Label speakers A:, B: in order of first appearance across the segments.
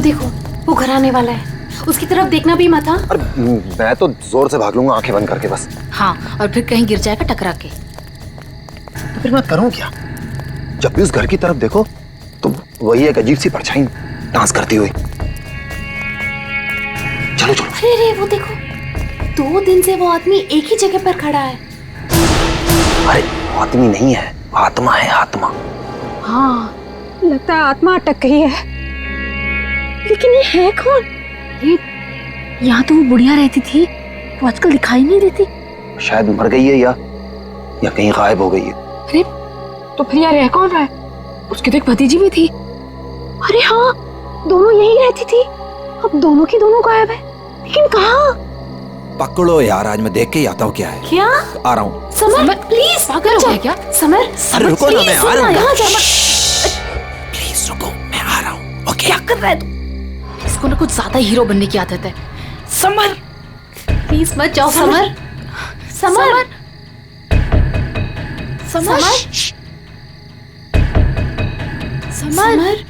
A: देखो, वो घर आने वाला है। उसकी तरफ देखना भी मत। हाँ,
B: मैं तो जोर से भाग लूंगा आंखें बंद करके बस।
A: हाँ, और फिर कहीं गिर जाएगा टकरा के।
B: तो फिर मैं करूं क्या? जब भी उस घर की तरफ देखो तो वही एक अजीब सी परछाई डांस करती हुई। चलो चलो।
A: अरे वो देखो, 2 दिन से वो आदमी एक ही जगह पर खड़ा है।
B: अरे आदमी नहीं है, आत्मा है, आत्मा।
C: हाँ, लगता है आत्मा अटक गई है। लेकिन ये है कौन?
A: ये यहाँ तो वो बुढ़िया रहती थी, वो आजकल दिखाई नहीं देती।
B: शायद मर गई है या कहीं गायब हो गई है।
C: अरे तो फिर यार, कौन रहा है? उसकी तो एक भतीजी भी थी। अरे हाँ, दोनों यही रहती थी। अब दोनों की दोनों गायब है, लेकिन कहाँ?
D: पकड़ो यार, आज मैं देख के ही आता हूँ क्या है।
A: क्या?
D: आ रहा हूँ।
A: समर प्लीज,
C: पागल हो गया क्या?
A: समर,
D: अरे रुको ना, मैं आ रहा हूँ।
A: प्लीज
D: रुको, मैं आ रहा हूँ। ओके।
A: क्या कर रहा है तू? इसको ना कुछ ज्यादा हीरो बनने की आदत है। समर प्लीज मत जाओ। Summer, summer, summer, summer.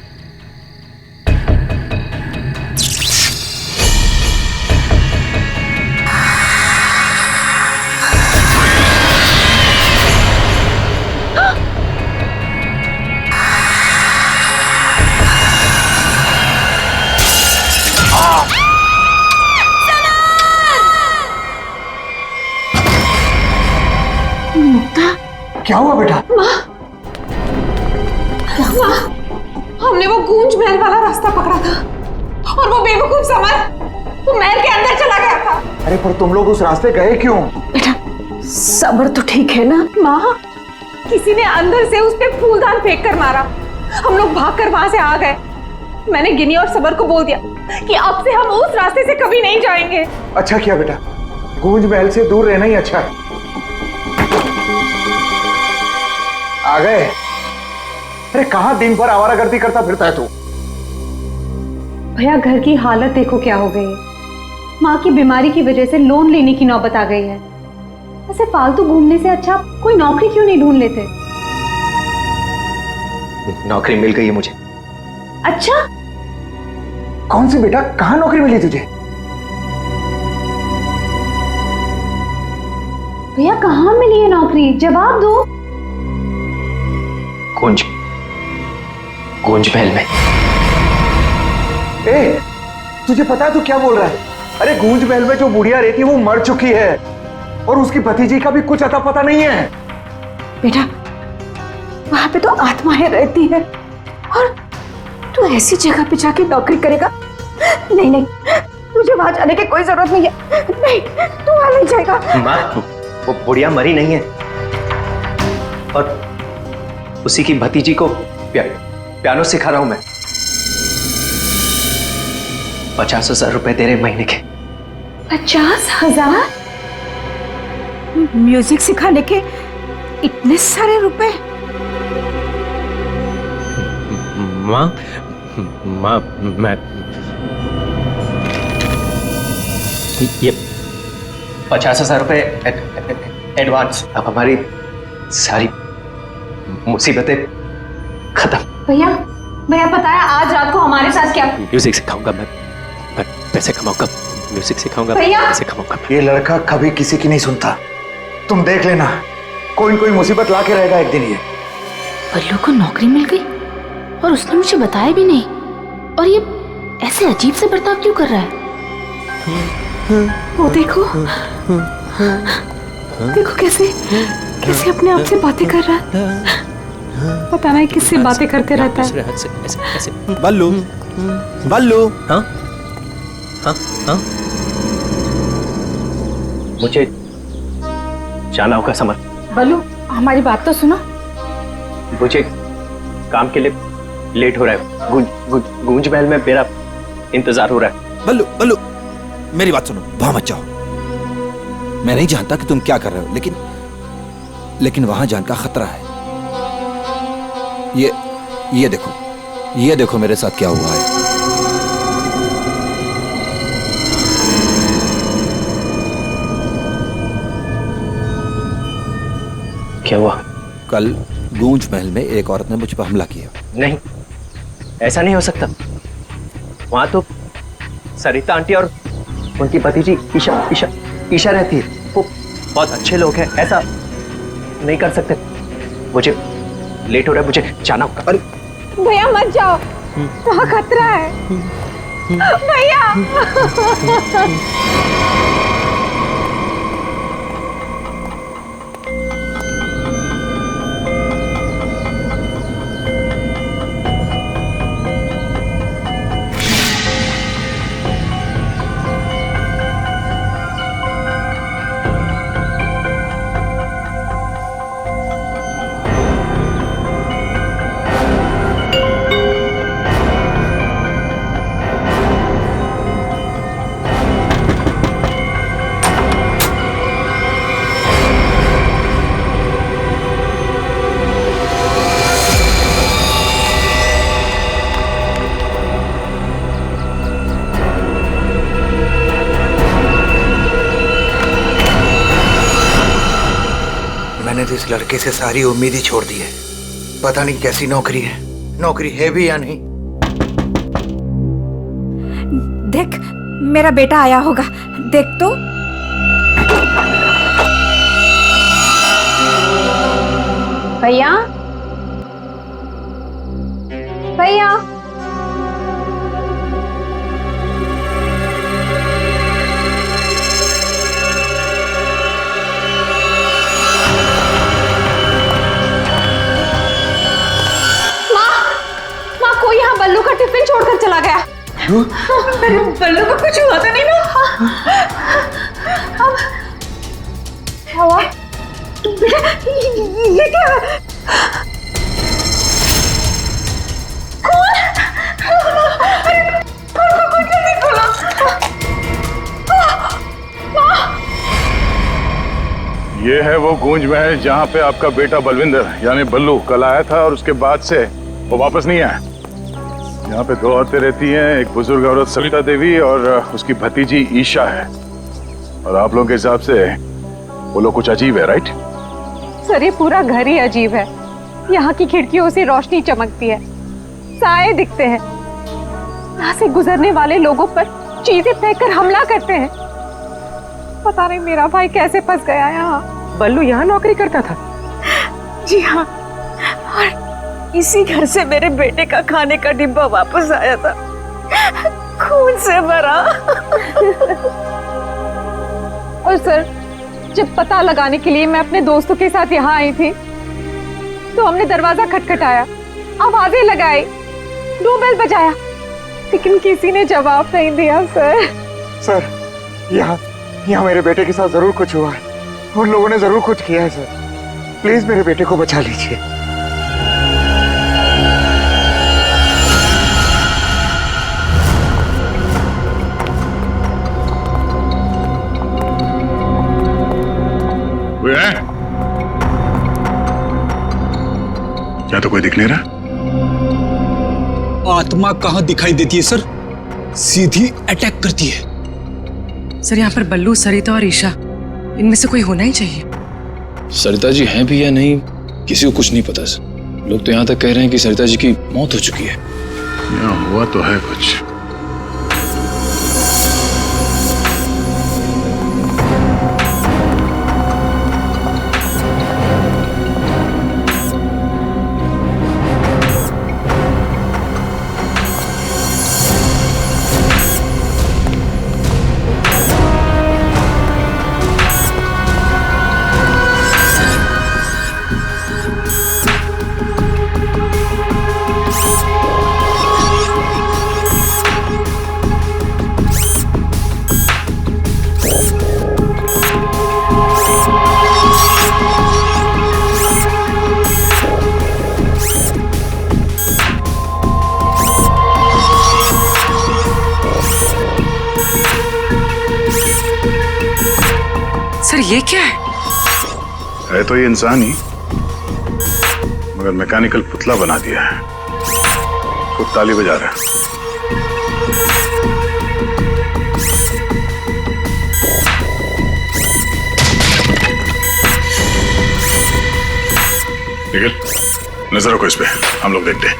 B: क्या हुआ बेटा?
C: हमने वो गूंज महल वाला रास्ता पकड़ा था और वो बेवकूफ समर वो महल के अंदर चला गया था।
B: अरे पर तुम लोग उस रास्ते गए क्यों?
C: बेटा, सबर तो ठीक है ना? माँ, किसी ने अंदर से उस पे फूलदान फेंक कर मारा। हम लोग भागकर वहां से आ गए। मैंने गिनी और सबर को बोल दिया कि अब से हम उस रास्ते से कभी नहीं जाएंगे।
E: अच्छा किया बेटा, गूंज महल से दूर रहना ही अच्छा है। आ गए? अरे कहाँ दिन भर आवारागर्दी करता फिरता है तू?
C: भैया, घर की हालत देखो क्या हो गई है। माँ की बीमारी की वजह से लोन लेने की नौबत आ गई है। ऐसे फालतू घूमने से अच्छा कोई नौकरी क्यों नहीं ढूंढ लेते?
B: नौकरी मिल गई है मुझे।
C: अच्छा?
E: कौन सी बेटा? कहाँ नौकरी मिली तुझे?
C: भैया, कहाँ मिली है नौकरी? जवाब दो।
B: गूंज महल में।
E: ए, तुझे पता है तू क्या बोल रहा है? अरे गूंज महल में जो बुढ़िया रहती है वो मर चुकी है और उसकी भतीजी का भी कुछ अता पता नहीं है।
C: बेटा, वहां पे तो आत्माएं रहती है और तू ऐसी जगह पे जाके नौकरी करेगा? नहीं नहीं, तुझे वहां जाने की कोई जरूरत नहीं है। नहीं, तू वहां नहीं जाएगा।
F: माँ, वो बुढ़िया मरी नहीं है और उसी की भतीजी को पियानो सिखा रहा हूं मैं। 50,000 रुपए दे रहे महीने के।
C: 50,000? म्यूजिक सिखाने के इतने सारे रुपए?
F: माँ, मैं ये 50,000 रुपए एडवांस। अब हमारी सारी मुसीबतें खत्म।
C: भैया, पता है आज रात को हमारे साथ क्या?
F: म्यूजिक सिखाऊंगा मैं पैसे कमाऊंगा। म्यूजिक सिखाऊंगा, पैसे कमाऊंगा।
E: ये लड़का कभी किसी की नहीं सुनता, तुम देख लेना। कोई न कोई मुसीबत ला के रहेगा एक दिन ये।
A: बल्लू को नौकरी मिल गई और उसने मुझे बताया भी नहीं। और ये ऐसे अजीब से बर्ताव क्यों कर रहा है?
C: वो देखो, देखो कैसे अपने आप से बातें कर रहा है। पता नहीं किससे बातें करते रहता है।
D: बल्लू, बल्लू।
F: हाँ हाँ हाँ, मुझे जाना होगा समर।
C: बल्लू, हमारी बात तो सुनो।
F: मुझे काम के लिए लेट हो रहा है। गूंज महल में मेरा इंतजार हो रहा है।
D: बल्लू, बल्लू, मेरी बात सुनो, वहां मत जाओ। मैं नहीं जानता कि तुम क्या कर रहे हो, लेकिन वहां जान का खतरा है। ये देखो मेरे साथ क्या हुआ है।
F: क्या हुआ?
D: कल गूंज महल में एक औरत ने मुझ पर हमला किया।
F: नहीं, ऐसा नहीं हो सकता। वहां तो सरिता आंटी और उनकी भतीजी ईशा रहती है। वो बहुत अच्छे लोग हैं, ऐसा नहीं कर सकते। मुझे लेट हो रहा है, मुझे जाना होगा।
B: अरे
C: भैया मत जाओ, वहाँ खतरा है भैया।
G: मैंने तो इस लड़के से सारी उम्मीद ही छोड़ दी है। पता नहीं कैसी नौकरी है भी या नहीं।
H: देख, मेरा बेटा आया होगा, देख तो।
C: भैया भैया कोई यहाँ बल्लू का टिफिन छोड़कर चला गया। मेरे बल्लू को कुछ हुआ तो नहीं ना? अब क्या हुआ? ये क्या? कौन? अरे कौन जल्दी खोलो।
I: ये है वो गूंज महल जहाँ पे आपका बेटा बलविंदर यानी बल्लू कल आया था और उसके बाद से वो वापस नहीं आया। यहाँ पे दो औरतें रहती हैं, एक बुजुर्ग औरत सरिता देवी और उसकी भतीजी ईशा है। और आप लोगों के हिसाब से वो लोग कुछ अजीब है, राइट?
C: सर ये पूरा घर ही अजीब है। यहाँ की खिड़कियों से रोशनी चमकती है, साए दिखते हैं, यहाँ से गुजरने वाले लोगों पर चीजें फेंककर हमला करते हैं। पता नहीं मेरा भाई कैसे फंस गया यहाँ।
F: बल्लू यहाँ नौकरी करता था?
H: जी हाँ, और इसी घर से मेरे बेटे का खाने का डिब्बा वापस आया था, खून से भरा।
C: और सर जब पता लगाने के लिए मैं अपने दोस्तों के साथ यहाँ आई थी तो हमने दरवाजा खटखटाया, आवाजें लगाई, डोरबेल बजाया, लेकिन किसी ने जवाब नहीं दिया।
E: सर यहाँ मेरे बेटे के साथ जरूर कुछ हुआ है, उन लोगों ने जरूर कुछ किया है। सर प्लीज मेरे बेटे को बचा लीजिए।
I: क्या तो कोई दिख नहीं रहा?
J: आत्मा कहाँ दिखाई देती है सर, सीधी अटैक करती है।
K: सर यहाँ पर बल्लू, सरिता और ईशा, इनमें से कोई होना ही चाहिए।
J: सरिता जी हैं भी या नहीं किसी को कुछ नहीं पता सर। लोग तो यहाँ तक कह रहे हैं कि सरिता जी की मौत हो चुकी है।
I: यहाँ हुआ तो है कुछ।
K: सर ये क्या
I: है तो ये इंसान ही, मगर मैकेनिकल पुतला बना दिया है। खुद ताली बजा रहा है। निखिल नजर रखो इस पे, हम लोग देखते हैं।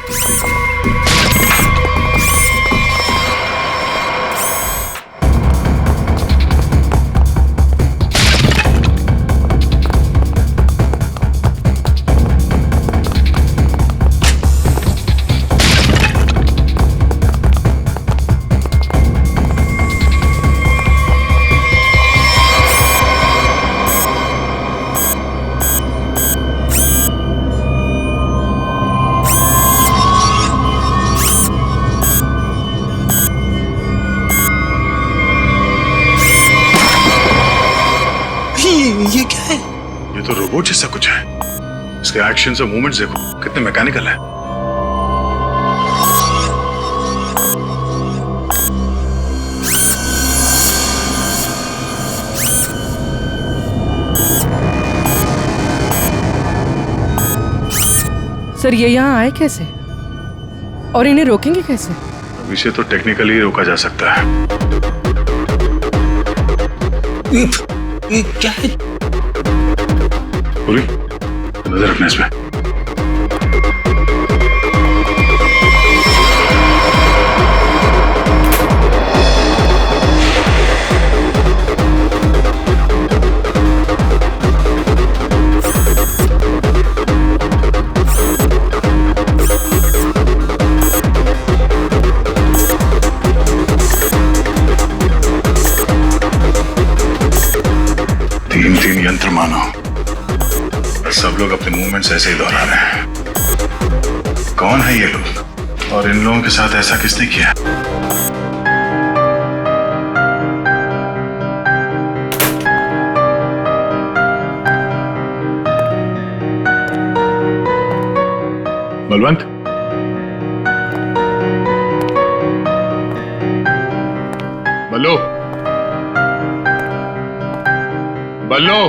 I: रोबोट जैसा कुछ है। इसके एक्शंस और मूवमेंट्स देखो कितने मैकेनिकल है।
K: सर ये यहाँ आए कैसे और इन्हें रोकेंगे कैसे?
I: अभी से तो टेक्निकली रोका जा सकता है।
D: ये क्या है?
I: पूरी नजर रखना इसमें। तीन यंत्र मानो, सब लोग अपने मूवमेंट्स ऐसे ही दोहरा रहे हैं। कौन है ये लोग और इन लोगों के साथ ऐसा किसने किया? बलवंत, बल्लू, बल्लू,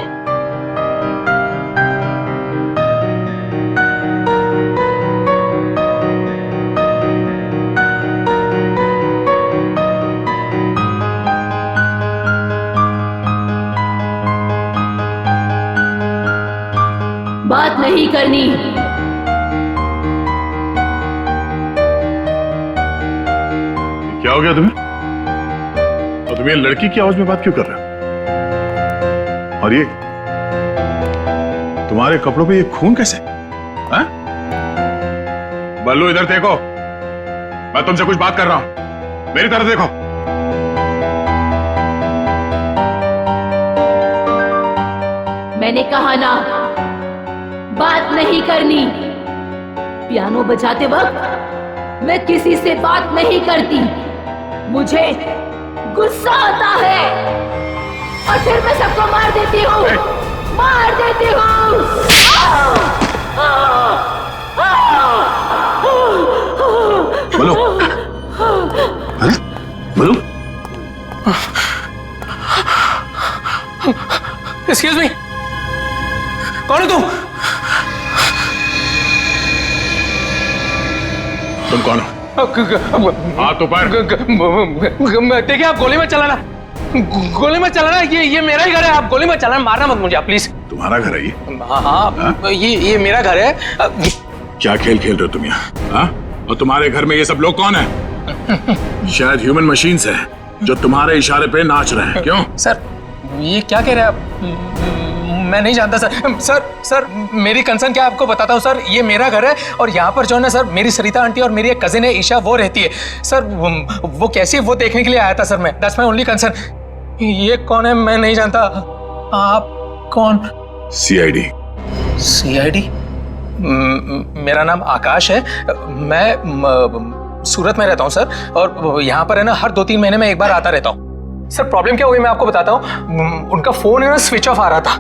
A: बात नहीं करनी।
I: क्या हो गया तुम्हें? और तुम ये लड़की की आवाज में बात क्यों कर रहे हो? और ये तुम्हारे कपड़ों पे ये खून कैसे? हाँ? बल्लू इधर देखो, मैं तुमसे कुछ बात कर रहा हूं, मेरी तरफ देखो।
A: मैंने कहा ना, बात नहीं करनी। पियानो बजाते वक्त मैं किसी से बात नहीं करती। मुझे गुस्सा आता है और फिर मैं सबको मार देती हूँ, मार देती हूँ।
I: बोलो, बोलो।
F: एक्सक्यूज मी, कौन हो तुम?
I: तुम कौन हो? हाथ ऊपर।
F: देखिए आप गोली मत चलाना, गोली मत चलाना। ये मेरा ही घर है, आप गोली मत चलाना, मारना मत मुझे आप प्लीज।
I: तुम्हारा घर है ये?
F: हाँ, ये मेरा घर है।
I: क्या खेल खेल रहे हो तुम यहाँ? हाँ? और तुम्हारे घर में ये सब लोग कौन है? शायद ह्यूमन मशीन्स है जो तुम्हारे इशारे पे नाच रहे हैं। क्यों?
F: सर ये क्या कह रहे हैं आप? मैं नहीं जानता सर। मेरी कंसर्न क्या आपको बताता हूँ सर। ये मेरा घर है और यहाँ पर जो है ना सर, मेरी सरिता आंटी और मेरी एक कजिन है ईशा, वो रहती है सर। वो कैसी है वो देखने के लिए आया था सर मैं। That's my only concern. ये कौन है मैं नहीं जानता। आप कौन?
I: सीआईडी।
F: सीआईडी? मेरा नाम आकाश है। मैं सूरत में रहता हूँ सर, और यहाँ पर है ना हर 2-3 महीने में एक बार आता रहता हूँ। सर प्रॉब्लम क्या हुई मैं आपको बताता हूँ। उनका फोन है ना स्विच ऑफ आ रहा था,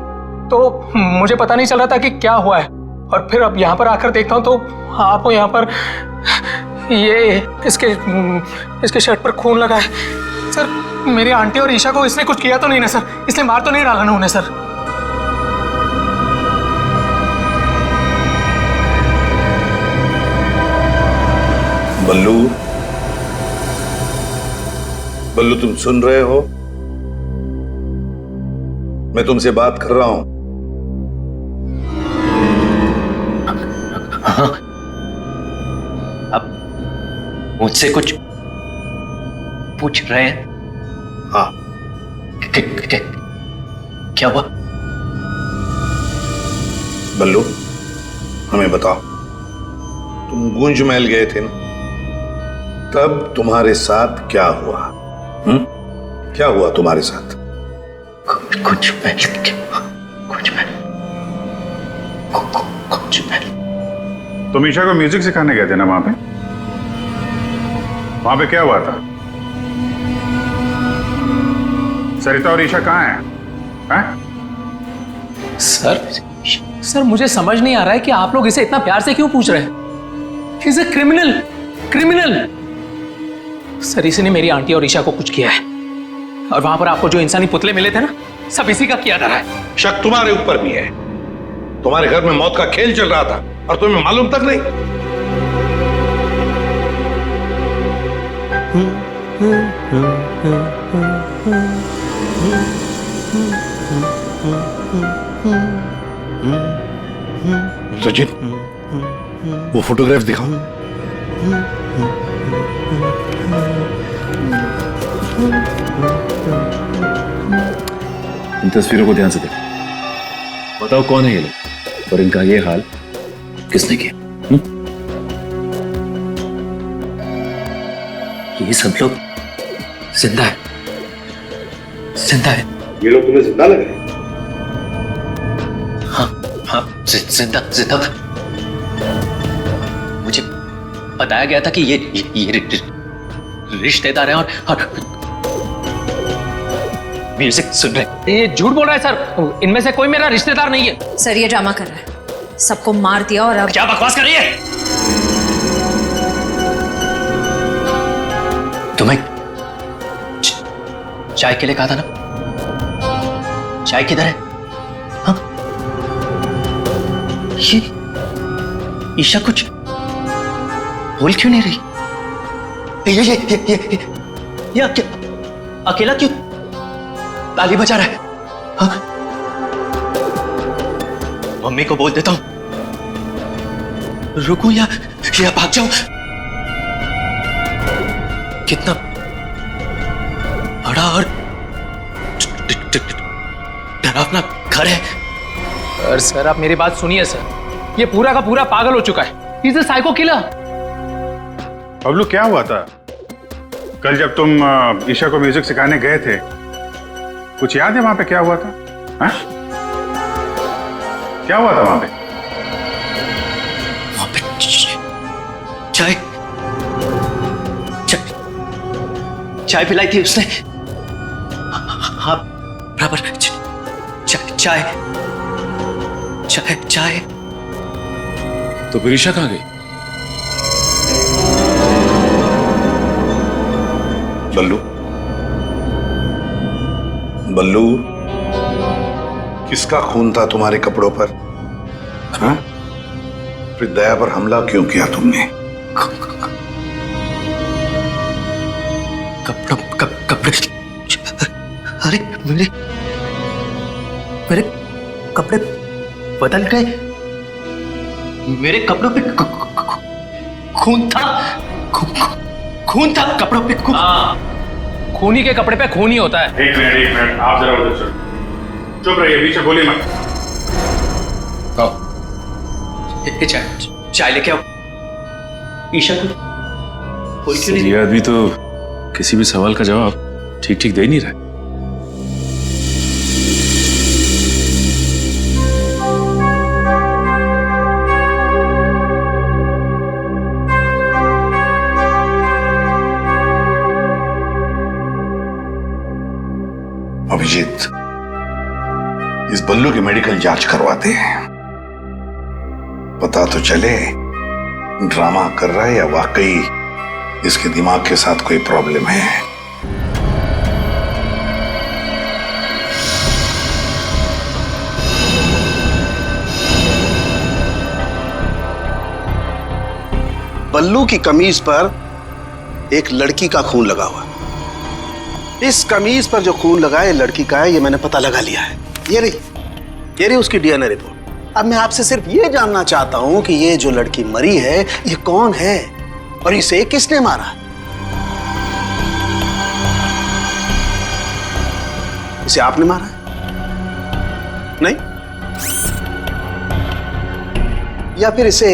F: तो मुझे पता नहीं चल रहा था कि क्या हुआ है। और फिर अब यहाँ पर आकर देखता हूँ तो आपको यहाँ पर ये इसके शर्ट पर खून लगा है। सर मेरी आंटी और ईशा को इसने कुछ किया तो नहीं ना सर? इसने मार तो नहीं डाला ना उन्हें सर?
L: बल्लू, तुम सुन रहे हो? मैं तुमसे बात कर रहा हूं।
F: हाँ, अब मुझसे कुछ पूछ रहे हैं?
L: हाँ।
F: क्या हुआ?
L: बल्लू, हमें बताओ, तुम गूंज महल गए थे ना, तब तुम्हारे साथ क्या हुआ? क्या हुआ तुम्हारे साथ?
F: कुछ
I: तुम ईशा को म्यूजिक सिखाने गए थे ना वहां पे? वहां पे क्या हुआ था? सरिता और ईशा कहाँ हैं?
F: सर
M: सर मुझे समझ नहीं आ रहा है कि आप लोग इसे इतना प्यार से क्यों पूछ रहे हैं। He's a criminal, criminal। Sir इसी ने मेरी आंटी और ईशा को कुछ किया है, और वहां पर आपको जो इंसानी पुतले मिले थे ना, सब इसी का किया धरा है।
L: शक तुम्हारे ऊपर भी है। तुम्हारे घर में मौत का खेल चल रहा था और तुम्हें मालूम तक नहीं। सचिन, वो फोटोग्राफ दिखाओ।
J: इन तस्वीरों को ध्यान से देखो, बताओ कौन है ये लोग और इनका ये हाल किसने किया?
F: ये सब लोग जिंदा है, जिंदा है।
L: ये लोग तुम्हें जिंदा लग रहे हैं?
F: हाँ हाँ, जिंदा जिंदा। मुझे बताया गया था कि ये रिश्तेदार हैं और म्यूजिक सुन रहे।
M: ये झूठ बोल रहा है सर, इनमें से कोई मेरा रिश्तेदार नहीं है।
H: सर ये ड्रामा कर रहा है, सबको मार दिया और अब
F: क्या बकवास कर रही है? तुम्हें चाय के लिए कहा था ना, चाय किधर है? हाँ? ये ईशा कुछ बोल क्यों नहीं रही? ये अकेला क्यों ताली बजा रहा है? हाँ? मम्मी को बोल देता हूं, रुकूं या भाग जाऊं? कितना बड़ा और डरावना घर है।
M: सर आप मेरी बात सुनिए सर, ये पूरा का पूरा पागल हो चुका है। He's a psycho killer।
I: Bablu क्या हुआ था कल जब तुम ईशा को म्यूजिक सिखाने गए थे? कुछ याद है वहां पे क्या हुआ था? हा? क्या हुआ था वहां पे?
F: वहां पे चाय चाय पिलाई थी उसने। हाँ बराबर, चाय चाय चाय।
J: तो फिर ईशा कहाँ गई?
L: बल्लू, बल्लू, किसका खून था तुम्हारे कपड़ों पर? हाँ? फिर दया पर हमला क्यों किया तुमने?
F: कपड़े, अरे मेरे कपड़े बदल गए। मेरे कपड़ों पे खून था, खून था कपड़ों पे।
M: खूनी के कपड़े पे खून ही होता है।
I: एक मिनट, आप जरा उधर चलो। चुप रहिए, पीछे बोलिए मत।
F: चाय लेके आओ। ईशा को बोल क्यों नहीं?
J: ये आदमी तो किसी भी सवाल का जवाब ठीक ठीक दे नहीं रहा।
L: अभिजीत, इस बल्लू की मेडिकल जांच करवाते हैं, पता तो चले ड्रामा कर रहा है या वाकई इसके दिमाग के साथ कोई प्रॉब्लम है।
N: बल्लू की कमीज पर एक लड़की का खून लगा हुआ। इस कमीज पर जो खून लगा है लड़की का है, ये मैंने पता लगा लिया है। ये रही उसकी डीएनए रिपोर्ट। अब मैं आपसे सिर्फ ये जानना चाहता हूं कि ये जो लड़की मरी है ये कौन है और इसे किसने मारा? इसे आपने मारा है? नहीं? या फिर इसे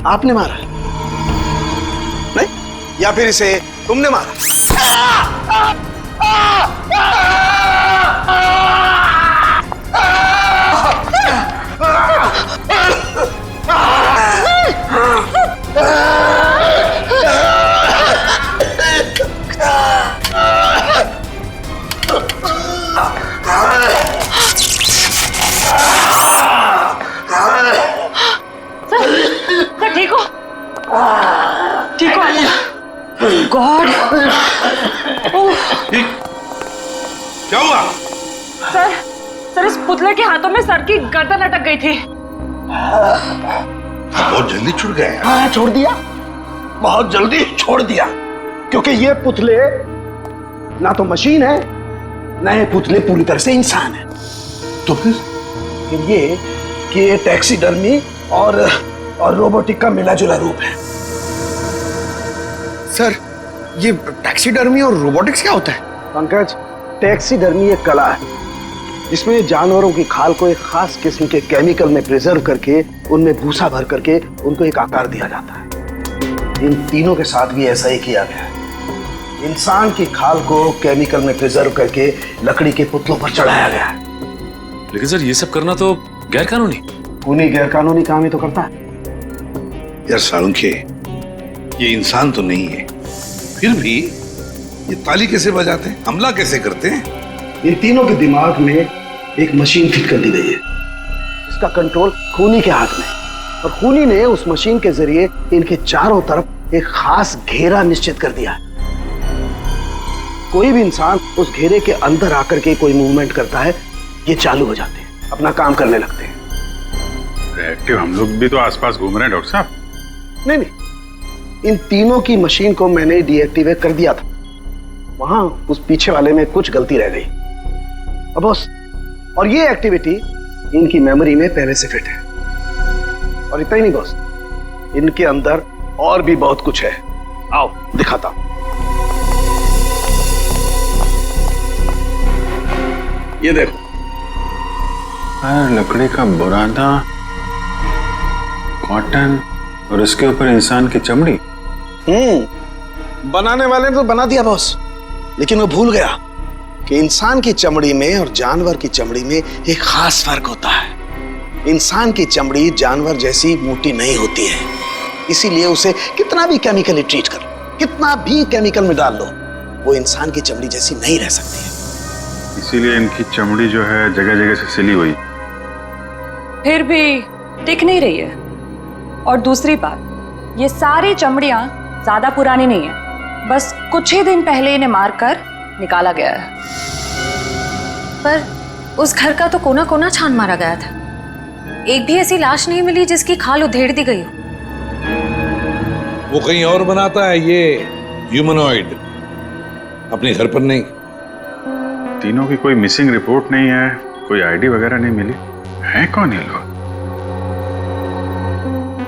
N: आपने मारा? नहीं? या फिर इसे तुमने मारा?
H: ठीक हो गॉड।
L: क्या हुआ?
H: सर इस पुतले के हाथों में सर की गर्दन अटक गई थी।
L: बहुत जल्दी छूट गए।
N: हाँ, छोड़ दिया, बहुत जल्दी छोड़ दिया, क्योंकि ये पुतले ना तो मशीन है, ना ये पुतले पूरी तरह से इंसान है।
L: तो फिर
N: ये कि ये टैक्सीडर्मी और रोबोटिक का मिला जुला रूप है।
G: सर, ये टैक्सीडर्मी और रोबोटिक्स क्या होता है?
N: पंकज, टैक्सीडर्मी एक कला है जिसमें जानवरों की खाल को एक खास किस्म के केमिकल में प्रिजर्व करके उनमें भूसा भर करके उनको एक आकार दिया जाता है। इन तीनों के साथ भी ऐसा ही किया गया है। इंसान की खाल को केमिकल में प्रिजर्व करके लकड़ी के पुतलों पर चढ़ाया गया है।
J: लेकिन सर, ये सब करना तो गैर कानूनी।
N: उन्हीं गैर कानूनी काम ही तो करता है।
L: यार सालुंखे, ये इंसान तो नहीं है, फिर भी ये ताली कैसे बजाते हैं, हमला कैसे करते हैं?
N: इन तीनों के दिमाग में एक मशीन फिट कर दी गई है। इसका कंट्रोल खूनी के हाथ में, और खूनी ने उस मशीन के जरिए इनके चारों तरफ एक खास घेरा निश्चित कर दिया है। कोई भी इंसान उस घेरे के अंदर आकर के कोई मूवमेंट करता है, ये चालू हो जाते हैं, अपना काम करने लगते हैं।
I: एक्टिव हम लोग भी तो आसपास घूम रहे हैं डॉक्टर साहब।
N: नहीं, इन तीनों की मशीन को मैंने डीएक्टिवेट कर दिया था। वहां उस पीछे वाले में कुछ गलती रह गई। अब बॉस, और ये एक्टिविटी इनकी मेमोरी में पहले से फिट है। और इतना ही नहीं बॉस, इनके अंदर और भी बहुत कुछ है। आओ दिखाता हूं। ये देखो,
I: लकड़ी का बुरादा, कॉटन और उसके ऊपर इंसान की चमड़ी।
N: बनाने वाले ने तो बना दिया बॉस, लेकिन वो भूल गया कि इंसान की चमड़ी में और जानवर की चमड़ी में एक खास फर्क होता है। इंसान की चमड़ी जानवर जैसी मोटी नहीं होती है, इसीलिए उसे कितना भी केमिकली ट्रीट कर लो, कितना भी केमिकल में डाल लो, वो इंसान की चमड़ी जैसी नहीं रह सकती है।
I: इसीलिए इनकी चमड़ी जो है जगह जगह से सिली हुई।
H: फिर भी टिक नहीं रही है। और दूसरी बात, ये सारी चमड़ियां ज्यादा पुरानी नहीं है, बस कुछ ही दिन पहले इन्हें मारकर निकाला गया है।
O: पर उस घर का तो कोना कोना छान मारा गया था, एक भी ऐसी लाश नहीं मिली जिसकी खाल उधेड़ दी गई हो।
P: वो कहीं और बनाता है ये ह्यूमनॉइड, अपने घर पर नहीं।
I: तीनों की कोई मिसिंग रिपोर्ट नहीं है, कोई आईडी वगैरह नहीं मिली। है कौन ये लोग?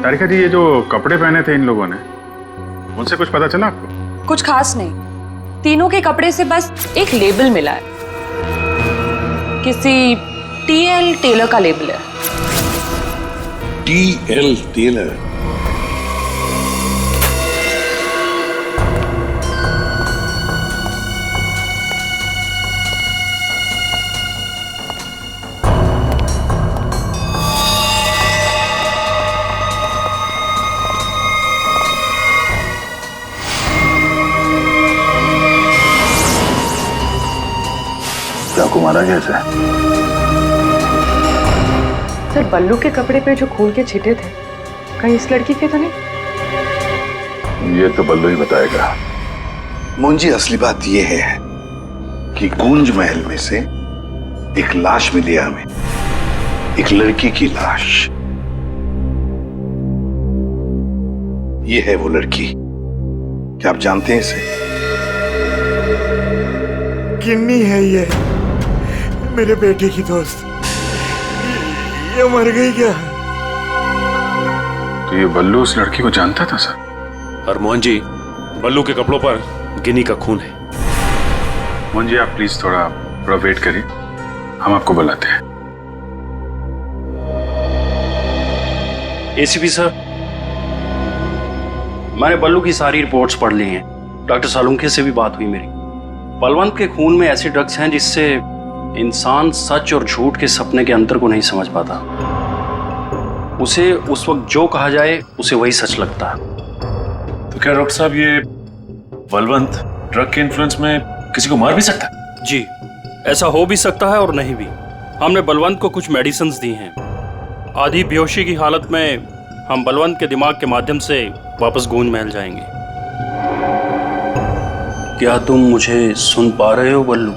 I: तारिका जी, ये जो कपड़े पहने थे इन लोगों ने, उनसे कुछ पता चला आपको?
H: कुछ खास नहीं, तीनों के कपड़े से बस एक लेबल मिला है, किसी टीएल टेलर का लेबल है।
P: TL tailor?
L: चाकू मारा कैसे?
K: सर, बल्लू के कपड़े पे जो खून के छींटे थे, कहीं इस लड़की के तो नहीं?
L: ये तो बल्लू ही बताएगा। मुंजी, असली बात ये है कि गूंज महल में से एक लाश मिली है हमें, एक लड़की की लाश। ये है वो लड़की। क्या आप जानते हैं इसे?
E: किन्नी है ये, मेरे बेटे की दोस्त। ये मर गई क्या?
I: तो ये बल्लू उस लड़की को जानता था सर?
Q: और मोहन जी, बल्लू के कपड़ों पर गिनी का खून है।
I: मोहन जी, आप प्लीज थोड़ा वेट करिए, हम आपको बुलाते हैं।
Q: एसीपी सर, मैंने बल्लू की सारी रिपोर्ट्स पढ़ ली हैं। डॉक्टर सालुंखे से भी बात हुई मेरी। बलवंत के खून में ऐसे ड्रग्स हैं जिससे इंसान सच और झूठ के सपने के अंतर को नहीं समझ पाता। उसे उस वक्त जो कहा जाए उसे वही सच लगता है।
J: तो क्या डॉक्टर साहब, ये बलवंत ड्रग के इन्फ्लुएंस में किसी को मार भी सकता है?
R: जी, ऐसा हो भी सकता है और नहीं भी। हमने बलवंत को कुछ मेडिसिन्स दी हैं। आधी बेहोशी की हालत में हम बलवंत के दिमाग के माध्यम से वापस गूंज महल जाएंगे।
Q: क्या तुम मुझे सुन पा रहे हो बल्लू?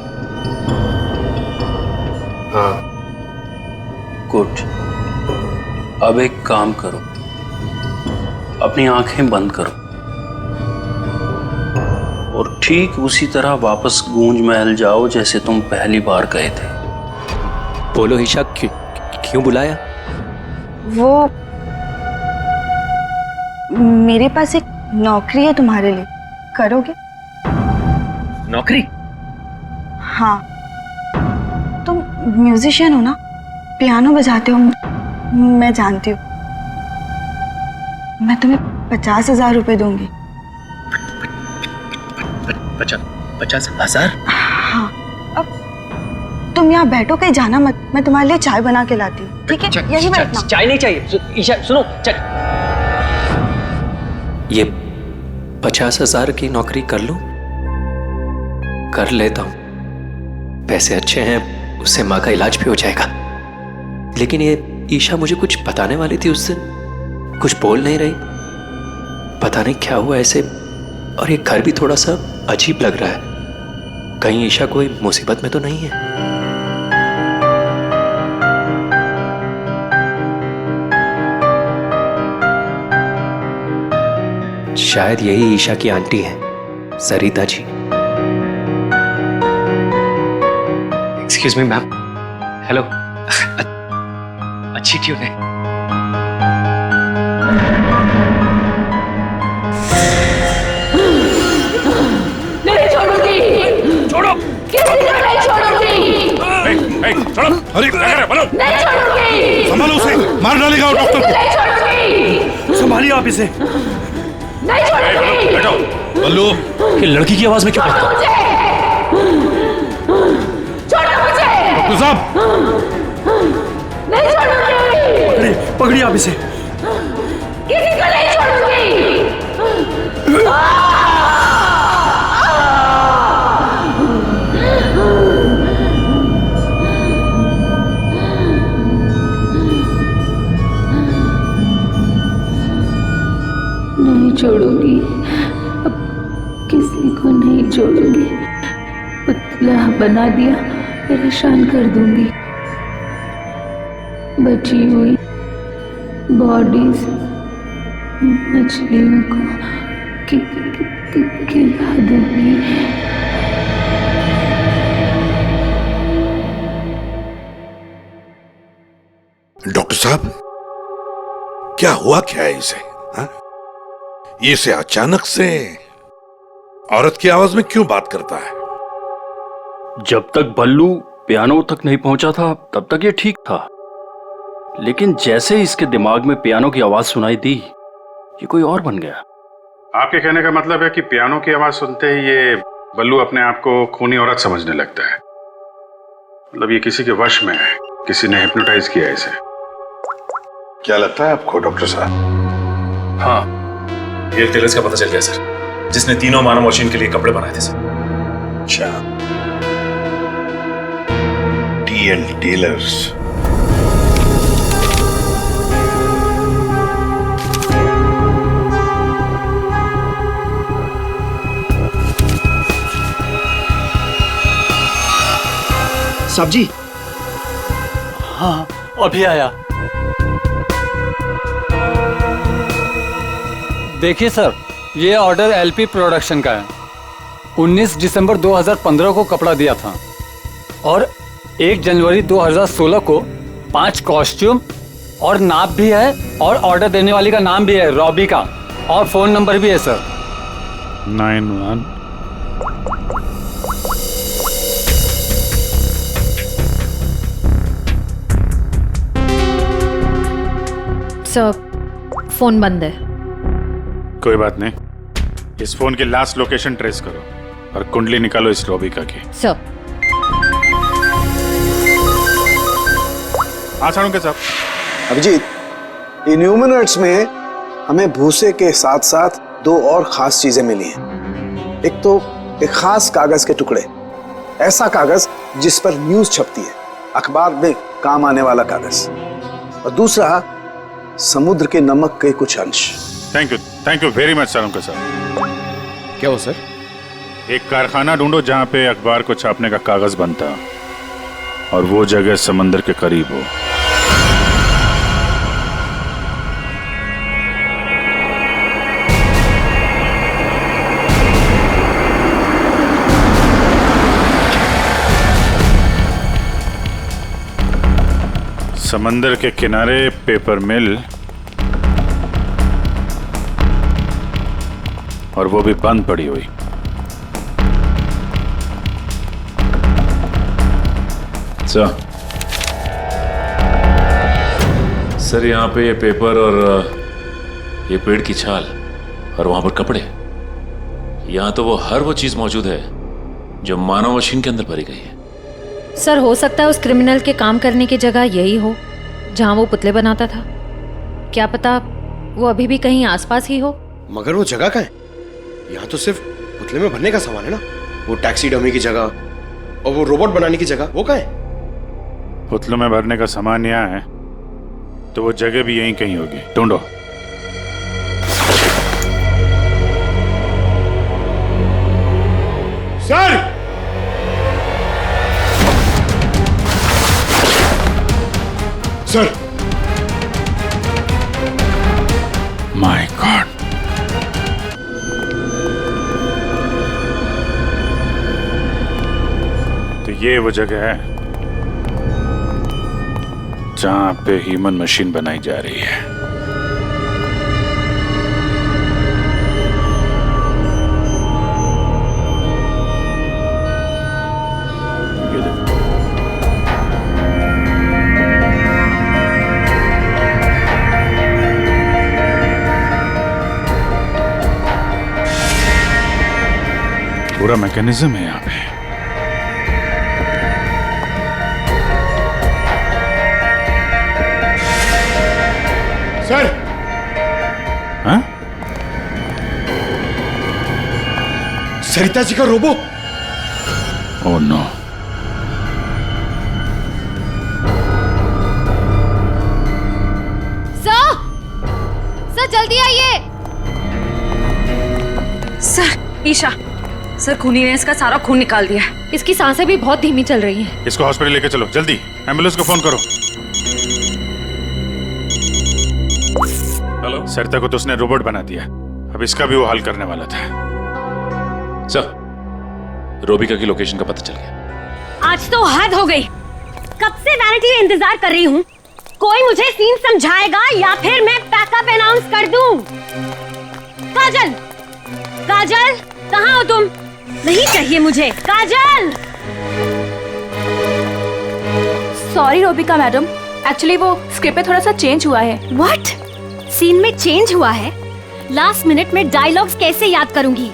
N: हाँ।
Q: गुड। अब एक काम करो, अपनी आंखें बंद करो और ठीक उसी तरह वापस गूंज महल जाओ जैसे तुम पहली बार गए थे।
F: बोलो ईशा, क्यों बुलाया?
S: वो मेरे पास एक नौकरी है तुम्हारे लिए, करोगे?
F: नौकरी?
S: हाँ, तुम म्यूजिशियन हो ना, पियानो बजाते हो, मैं जानती हूँ। मैं तुम्हें 50,000 रुपए दूंगी।
F: 50,000?
S: हाँ, अब तुम यहाँ बैठो, कहीं जाना मत, मैं तुम्हारे लिए चाय बना के लाती हूँ, ठीक है? यही बैठना।
M: चाय नहीं चाहिए ईशा, सुनो, ये
F: 50,000 की नौकरी कर लूं? कर लेता हूं, पैसे अच्छे हैं, उससे माँ का इलाज भी हो जाएगा। लेकिन ये ईशा मुझे कुछ बताने वाली थी उस दिन, कुछ बोल नहीं रही, पता नहीं क्या हुआ ऐसे। और ये घर भी थोड़ा सा अजीब लग रहा है, कहीं ईशा कोई मुसीबत में तो नहीं है? शायद यही ईशा की आंटी है, Sarita ji.
M: Excuse me ma'am. Hello. अच्छी ट्यून है।
A: नहीं छोड़ूंगी।
I: छोड़ो।
A: किसी को नहीं छोड़ूंगी।
I: छोड़ो। अरे क्या कर रहे हो? बोलो।
A: नहीं छोड़ूंगी।
I: संभालो उसे, मार डालेगा वो डॉक्टर को।
A: नहीं छोड़ूंगी।
I: संभालिए आप इसे।
A: नहीं छोड़ूंगी।
I: बैठो। बल्लू,
M: ये लड़की की आवाज में क्यों
A: छोड़ो मुझे। छोड़ो मुझे।
I: डॉक्टर साहब।
A: नहीं छोड़ूंगी।
I: पकड़िए आप इसे।
A: किसी को नहीं छोड़ूंगी। नहीं छोड़ूंगी, अब किसी को नहीं छोड़ूंगी। पुतला बना दिया, परेशान कर दूंगी। बची हुई बॉडीज मछलियों को खिला दूंगी।
L: डॉक्टर साहब, क्या हुआ क्या है इसे? हाँ? ये से अचानक से औरत की आवाज में क्यों बात करता है?
R: जब तक बल्लू पियानो तक नहीं पहुंचा था तब तक ये ठीक था, लेकिन जैसे ही इसके दिमाग में पियानो की आवाज सुनाई दी, ये कोई और बन गया।
I: आपके कहने का मतलब है कि पियानो की आवाज सुनते ही ये बल्लू अपने आप को खूनी औरत समझने लगता है। मतलब ये किसी के वश में है, किसी ने हिप्नोटाइज किया है इसे।
L: क्या लगता है आपको डॉक्टर साहब?
J: हाँ, ये टेलर्स का पता चल गया सर, जिसने तीनों मानव मशीन के लिए कपड़े बनाए थे सर।
L: अच्छा, टीएल टेलर्स।
F: सब्जी?
M: हाँ, अभी आया।
T: देखिए सर, ये ऑर्डर एलपी प्रोडक्शन का है। 19 दिसंबर 2015 को कपड़ा दिया था और 1 जनवरी 2016 को 5 कॉस्ट्यूम और नाप भी है, और ऑर्डर देने वाली का नाम भी है, रॉबी का, और फोन नंबर भी है सर।
I: 91
O: सर, फोन बंद है।
I: कोई बात नहीं, इस फोन की लास्ट लोकेशन ट्रेस करो और कुंडली निकालो इस रॉबिका की।
O: सर।
I: हाँ साड़ू के साहब।
N: अभिजीत, इन ह्यूमनॉइड्स में हमें भूसे के साथ साथ 2 और खास चीजें मिली हैं। एक तो एक खास कागज के टुकड़े, ऐसा कागज जिस पर न्यूज छपती है, अखबार में काम आने वाला कागज, और दूसरा समुद्र के नमक के कुछ अंश।
I: Thank you very much Salom का सर।
P: क्या हो सर?
I: एक कारखाना ढूंढो जहां पे अखबार को छापने का कागज बनता और वो जगह समंदर के करीब हो। समंदर के किनारे पेपर मिल, और वो भी बंद पड़ी हुई।
U: सर यहाँ पे ये पेपर और ये पेड़ की छाल और वहां पर कपड़े, यहाँ तो वो हर वो चीज मौजूद है जो मानव मशीन के अंदर भरी गई है।
O: सर हो सकता है उस क्रिमिनल के काम करने की जगह यही हो जहां वो पुतले बनाता था। क्या पता वो अभी भी कहीं आसपास ही हो।
V: मगर वो जगह कहाँ है? यहाँ तो सिर्फ पुतले में भरने का सामान है ना। वो टैक्सी डमी की जगह और वो रोबोट बनाने की जगह वो कहाँ है?
I: पुतलों में भरने का सामान यहाँ है तो वो जगह भी यहीं कहीं होगी। ढूंढो।
V: सर! सर!
I: माय गॉड, तो ये वो जगह है जहां पे ह्यूमन मशीन बनाई जा रही है। पूरा मैकेनिज्म है यहाँ पे।
V: सर!
I: हाँ?
V: सरिता जी का रोबो।
I: Oh no.
O: सर जल्दी आइए।
H: सर ईशा, सर खूनी ने इसका सारा खून निकाल दिया है।
O: इसकी सांसें भी बहुत धीमी चल रही हैं।
I: इसको हॉस्पिटल लेके चलो जल्दी। एम्बुलेंस को फोन करो। हेलो। सरिता को तो उसने रोबोट बना दिया, अब इसका भी वो हल करने वाला था।
U: सर रोबिका की लोकेशन का पता चल गया।
W: आज तो हद हो गई। कब से वैनिटी का इंतजार कर रही हूँ। कोई मुझे सीन समझाएगा या फिर मैं पैकअप अनाउंस कर दूं। काजल, काजल कहाँ हो तुम? नहीं चाहिए मुझे काजल।
X: सॉरी रोबिका मैडम, एक्चुअली वो स्क्रिप्ट में थोड़ा सा चेंज हुआ है।
W: व्हाट? सीन में चेंज हुआ है? लास्ट मिनट में डायलॉग्स कैसे याद करूंगी?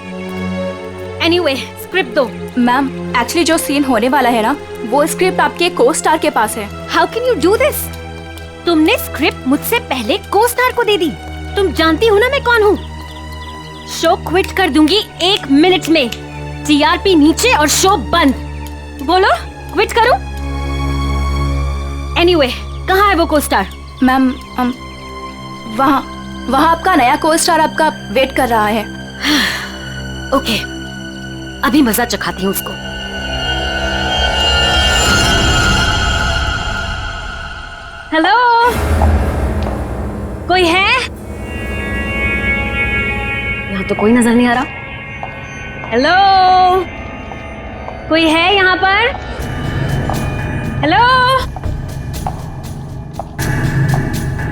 W: एनीवे, स्क्रिप्ट दो।
X: मैम एक्चुअली जो सीन होने वाला है ना, वो स्क्रिप्ट आपके को स्टार के पास है।
W: How can you do this? तुमने स्क्रिप्ट मुझसे पहले को स्टार को दे दी। तुम जानती हो ना मैं कौन हूँ। शो क्विट कर दूंगी 1 मिनट में। टीआरपी नीचे और शो बंद। बोलो क्विट करूं? एनीवे, कहाँ है वो को स्टार?
X: मैम वहाँ आपका नया को स्टार आपका वेट कर रहा है।
W: ओके, अभी मजा चखाती हूँ उसको। हेलो, कोई है? यहाँ तो कोई नजर नहीं आ रहा। हेलो, कोई है यहाँ पर? हेलो,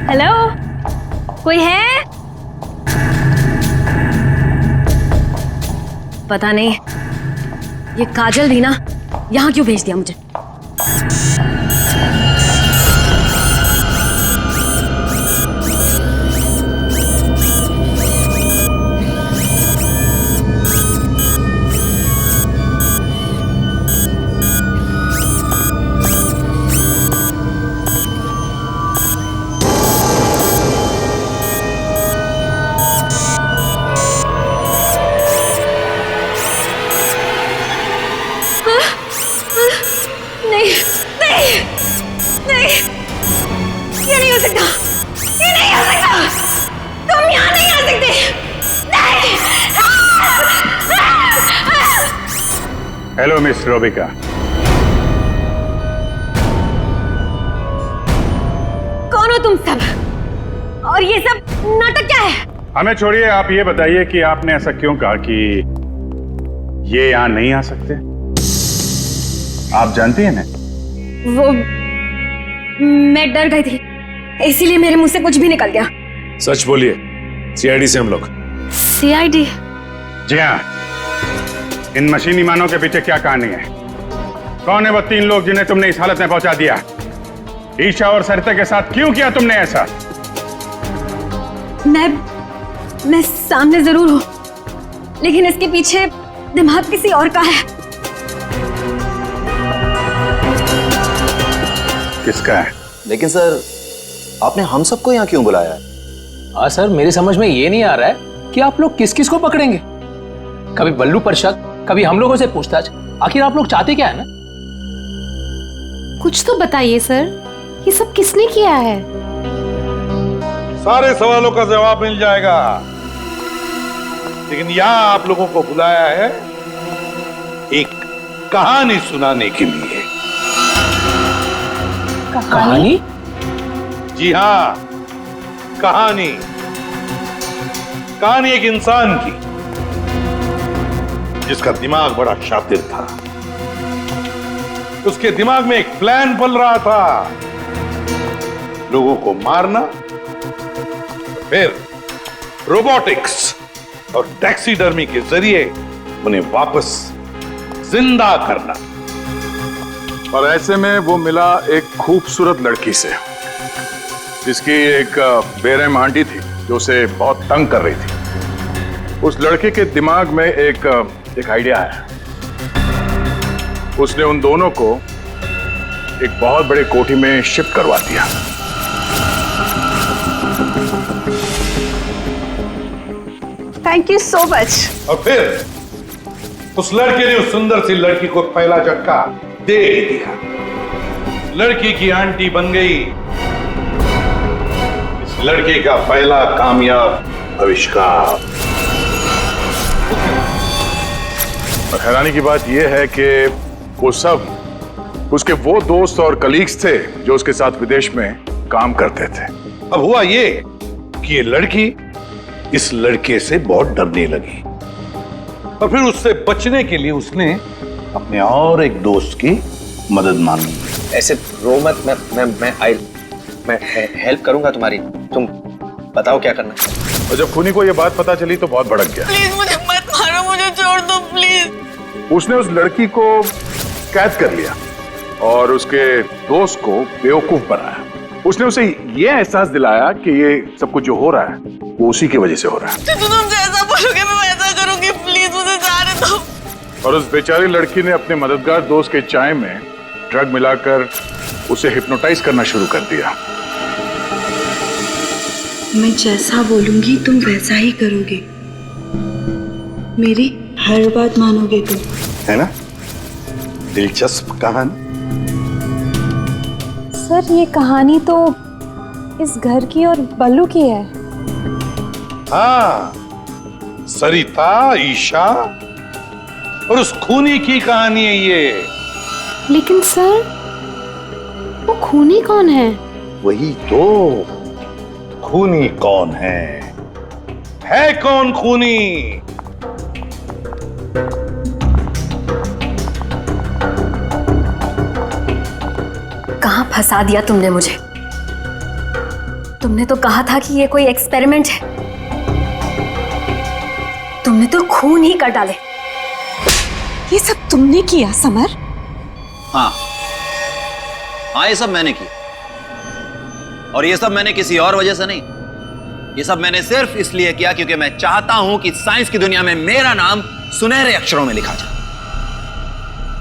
W: हेलो, कोई है? पता नहीं ये काजल भी ना यहाँ क्यों भेज दिया मुझे। नहीं, नहीं,
I: हेलो मिस रोबिका।
W: कौन हो तुम सब? और ये सब नाटक क्या है?
I: हमें छोड़िए, आप ये बताइए कि आपने ऐसा क्यों कहा कि ये यहां नहीं आ सकते? आप जानती हैं ना?
W: वो मैं डर गई थी, इसीलिए मेरे मुंह से कुछ भी निकल गया।
P: सच बोलिए, सीआईडी से हम लोग।
W: सीआईडी?
I: जी हाँ। इन मशीनी मानव के पीछे क्या कहानी है? कौन है वो 3 लोग जिन्हें तुमने इस हालत में पहुंचा दिया? ईशा और सरिता के साथ क्यों किया तुमने ऐसा?
W: मैं सामने जरूर हूं, लेकिन इसके पीछे दिमाग किसी और का है।
I: किसका है?
F: लेकिन सर, आपने हम सबको यहाँ क्यों बुलाया है?
M: हाँ सर, मेरी समझ में ये नहीं आ रहा है कि आप लोग किस किस को पकड़ेंगे। कभी बल्लू पर शक, कभी हम लोगों से पूछताछ। आखिर आप लोग चाहते क्या है ना?
O: कुछ तो बताइए सर, ये सब किसने किया है?
L: सारे सवालों का जवाब मिल जाएगा, लेकिन यहां आप लोगों को बुलाया है एक कहानी सुनाने के लिए।
M: कहानी?
L: जी हाँ, कहानी। कहानी एक इंसान की जिसका दिमाग बड़ा शातिर था। उसके दिमाग में एक प्लान पल रहा था, लोगों को मारना, फिर रोबोटिक्स और टैक्सीडर्मी के जरिए उन्हें वापस जिंदा करना।
I: और ऐसे में वो मिला एक खूबसूरत लड़की से, जिसकी एक बेरहम आंटी थी जो उसे बहुत तंग कर रही थी। उस लड़के के दिमाग में एक आइडिया है। उसने उन दोनों को एक बहुत बड़े कोठी में शिफ्ट करवा दिया।
S: Thank you so much.
L: और फिर उस लड़के ने उस सुंदर सी लड़की को पहला झटका दे ही दिया। लड़की की आंटी बन गई इस लड़के का पहला कामयाब आविष्कार।
I: और हैरानी की बात यह है कि वो सब उसके वो दोस्त और कलीग्स थे जो उसके साथ विदेश में काम करते थे।
L: अब हुआ ये कि ये लड़की इस लड़के से बहुत डरने लगी, और फिर उससे बचने के लिए उसने अपने और एक दोस्त की मदद मांगी।
F: ऐसे रो मत, मैं हेल्प करूंगा तुम्हारी। तुम बताओ क्या करना है।
I: और जब खूनी को ये बात पता चली तो बहुत भड़क गया।
W: प्लीज मुझे मत मारो, मुझे छोड़ दो प्लीज।
I: उसने उस लड़की को कैद कर लिया और उसके दोस्त को बेवकूफ बनाया। उसने उसे ये एहसास दिलाया कि ये सब कुछ जो हो रहा है वो उसी की वजह से हो रहा है।
W: तो तुम जैसा बोलोगे मैं वैसा करूंगी, प्लीज मुझे जाने दो।
I: और उस बेचारी लड़की ने अपने मददगार दोस्त के चाय में ड्रग मिलाकर उसे हिप्नोटाइज करना शुरू कर दिया।
S: मैं जैसा बोलूंगी तुम वैसा ही करोगे, मेरी हर बात मानोगे तुम,
L: है ना? दिलचस्प कहानी।
W: सर ये कहानी तो इस घर की और बल्लू की है।
L: हाँ, सरिता, ईशा और उस खूनी की कहानी है ये।
O: लेकिन सर, वो खूनी कौन है?
L: वही तो, खूनी कौन है कौन खूनी?
W: कहां फंसा दिया तुमने मुझे? तुमने तो कहा था कि ये कोई एक्सपेरिमेंट है, तुमने तो खून ही कर डाले।
S: ये सब तुमने किया समर?
F: हाँ, ये सब मैंने किया, और ये सब मैंने किसी और वजह से नहीं। ये सब मैंने सिर्फ इसलिए किया क्योंकि मैं चाहता हूं कि साइंस की दुनिया में मेरा नाम सुनहरे अक्षरों में लिखा जाए,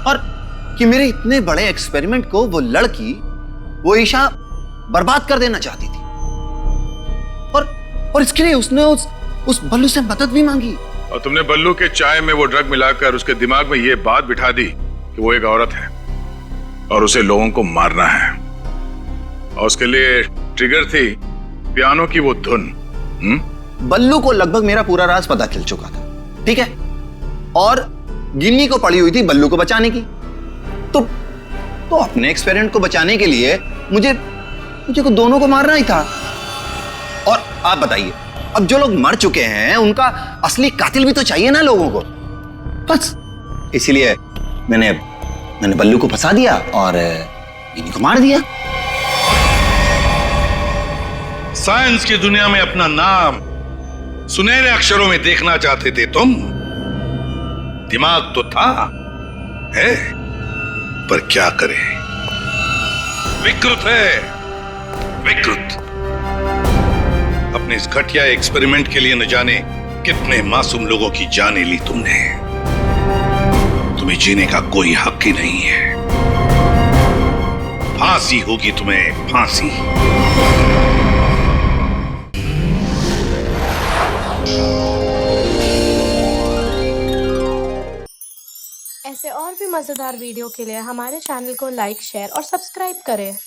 F: और कि मेरे इतने बड़े एक्सपेरिमेंट को वो लड़की, वो ईशा बर्बाद कर देना चाहती थी, और इसके लिए उसने उस बल्लू से मदद भी मांगी।
I: और तुमने बल्लू के चाय में वो ड्रग मिलाकर उसके दिमाग में ये बात बिठा दी कि वो एक औरत है और उसे लोगों को मारना है, और उसके लिए ट्रिगर थी पियानो की वो धुन।
F: बल्लू को लगभग मेरा पूरा राज पता चल चुका था, ठीक है? और
B: गिन्नी को पड़ी हुई थी बल्लू को बचाने की। तो अपने एक्सपेरिमेंट को बचाने के लिए मुझे को दोनों को मारना ही था। और आप बताइए, अब जो लोग मर चुके हैं उनका असली कातिल भी तो चाहिए ना लोगों को। बस इसीलिए मैंने बल्लू को फंसा दिया और गिन्नी को मार दिया।
L: साइंस की दुनिया में अपना नाम सुनहरे अक्षरों में देखना चाहते थे तुम। दिमाग तो था, है, पर क्या करें, विकृत है, विकृत। अपने इस घटिया एक्सपेरिमेंट के लिए न जाने कितने मासूम लोगों की जानें ली तुमने। तुम्हें जीने का कोई हक ही नहीं है। फांसी होगी तुम्हें, फांसी।
C: ऐसे और भी मज़ेदार वीडियो के लिए हमारे चैनल को लाइक, शेयर और सब्सक्राइब करें।